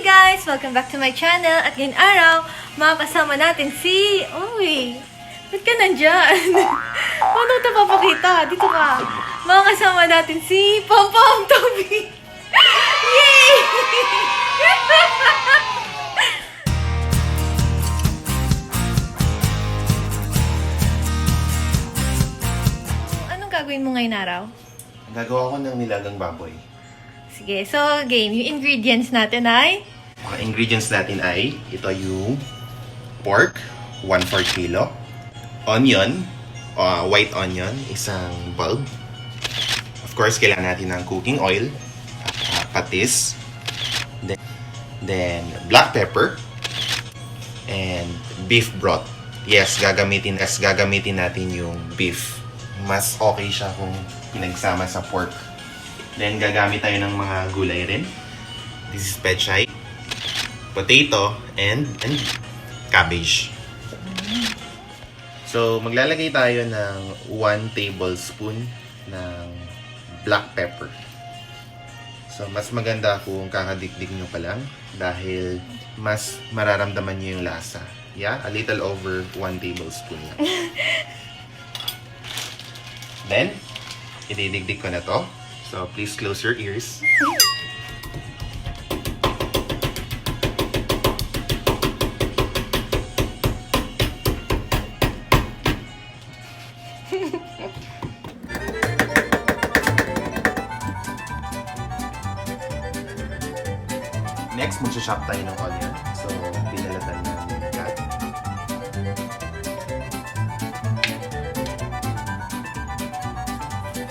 Hey guys! Welcome back to my channel. At ngayong araw, makakasama natin si... Uy! Ba't ka nandyan? Paano ito papakita? Dito ka. Makakasama natin si Pompom Toby. Yay! Anong gagawin mo ngayong araw? Gagawa ko ng nilagang baboy. Sige, so game. Yung ingredients natin ay... Mga ingredients natin ay, ito yung pork, 1/4 kilo. Onion, white onion, isang bulb. Of course, kailangan natin ng cooking oil, patis, then black pepper, and beef broth. Yes, gagamitin natin yung beef. Mas okay siya kung pinagsama sa pork. Then, gagamit tayo ng mga gulay rin. This is pechay, potato, and cabbage. So, maglalagay tayo ng 1 tablespoon ng black pepper. So, mas maganda kung kakadikdik nyo pa lang dahil mas mararamdaman nyo yung lasa. Yeah, a little over 1 tablespoon lang. Then, ididikdik ko na to. So, please close your ears. Next, mag-shop tayo ng onion. So, pinalatan natin yung cat.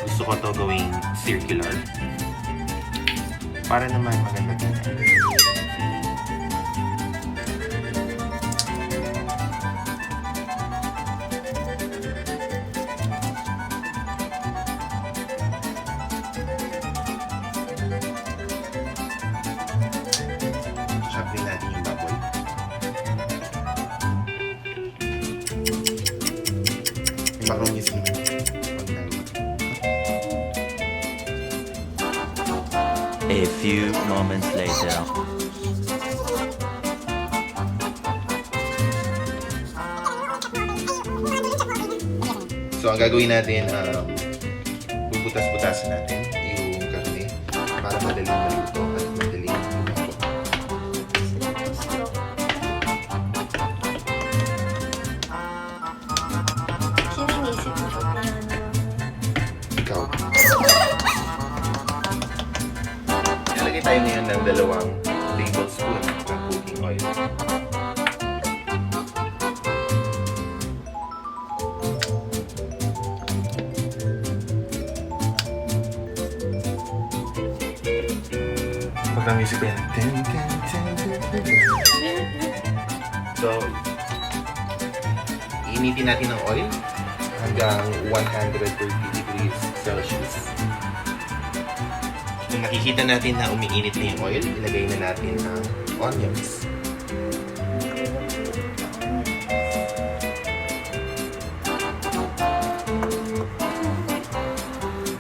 Gusto ko to gawing circular. Para naman maganda tingnan. Chop din natin yung baboy. Yung background music. A few moments later. So, ang gagawin natin, bubutas-butasin natin yung karne para madaling maluto at madaling luto. Sino yung isip mo pa na Ikaw. Nalagay tayo ngayon ng 2 tablespoon ng cooking oil. Pag ang music pa yan. So, iinitin natin ang oil hanggang 130 degrees Celsius. Kung nakikita natin na umiinit na yung oil, ilagay na natin ang onions.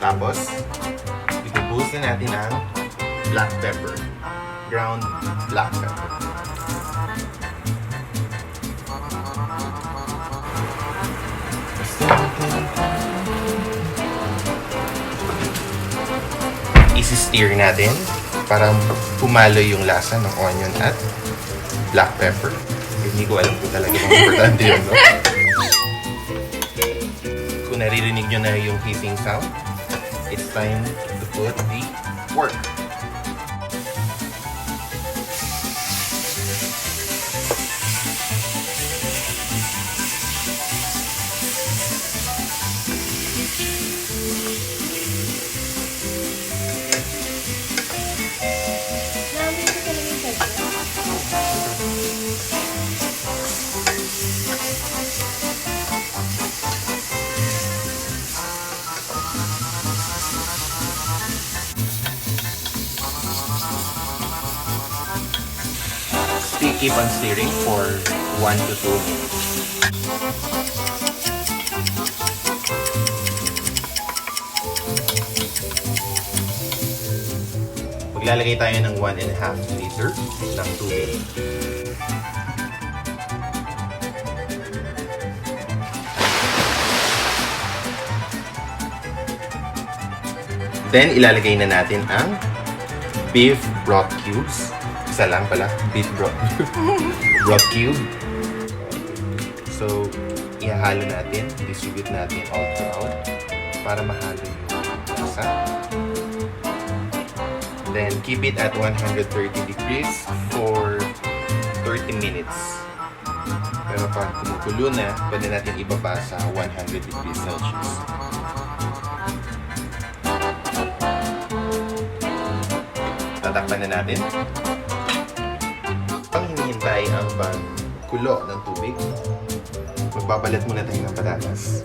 Tapos, ibubuhos na natin ang black pepper. Ground black pepper. Isi-stir natin para pumalo yung lasa ng onion at black pepper. Hindi ko alam kung talaga kung importante yun, no? Kung naririnig nyo na yung hissing sound, it's time to put the pork. namin ito talaga yung pwede? Keep on stirring for 1 to 2 minutes. Maglalagay tayo ng 1.5 liter ng tubig. Then, ilalagay na natin ang beef broth cubes. Isa lang pala, beef broth. Broth cube. So, ihahalo natin, distribute natin all throughout para mahalo yung lasa. Then, keep it at 130 degrees for 30 minutes. Pero pag kumukulo na, pwede natin ibaba sa 100 degrees Celsius. Tatakpan na natin. Pang hinihintay ang pagkulo ng tubig, magbabalat muna tayo ng patatas.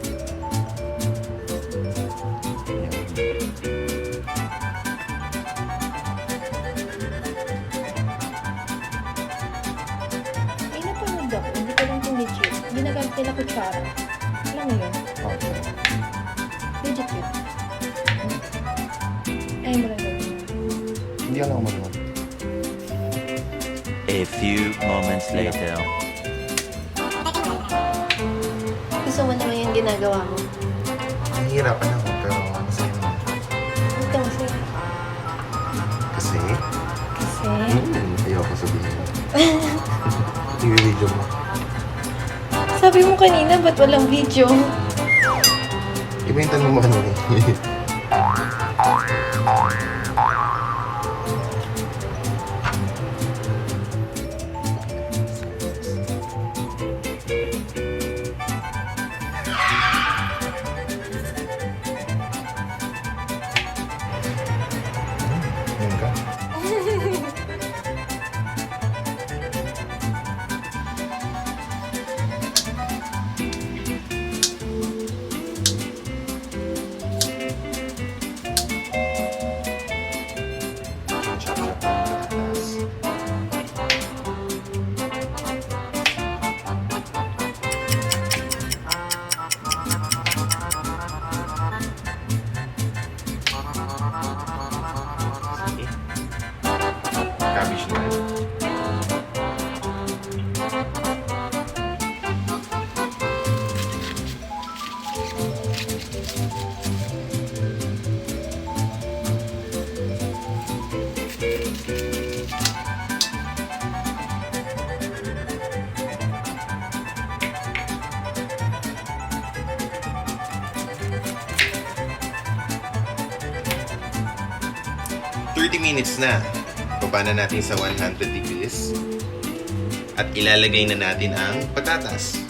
Ay, napanood ako. Hindi ko lang legit. Ginagamit nila kutsara. Alam mo yun? Okay. Legit yun. Ay, mo lang gawin. Hindi ako marunong. A few moments later. Gusto mo naman yung ginagawa mo. Nahihirapan ako, pero masaya naman. Ito kasi. Kasi, Kasi. ayoko sabihin. I-video mo. Sabi mo kanina, ba't walang video? Iba yung tanong mo ano eh. Yan ka. 30 minutes na. Baba na natin sa 100 degrees. At ilalagay na natin ang patatas.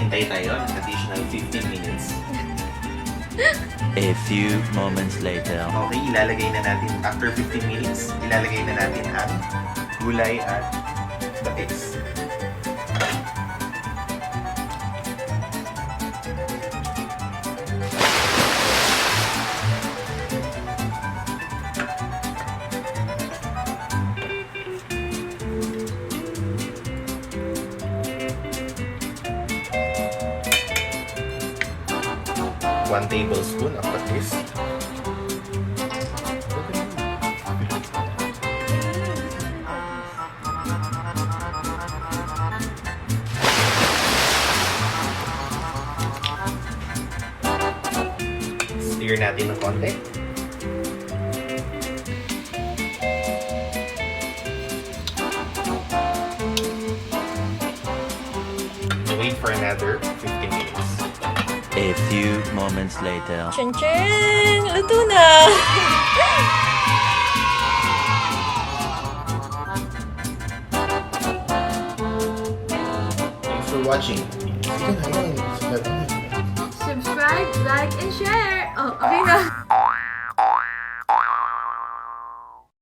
Hintay tayo ng additional 15 minutes. A few moments later. Okay, ilalagay na natin, after 15 minutes, ilalagay na natin ang gulay at patis. One tablespoon of patis. Stir natin ng konti. Wait for another 15 minutes. A few moments later. Chan-chan! Luto na! Thanks for watching. Subscribe, like, and share! Oh, okay na.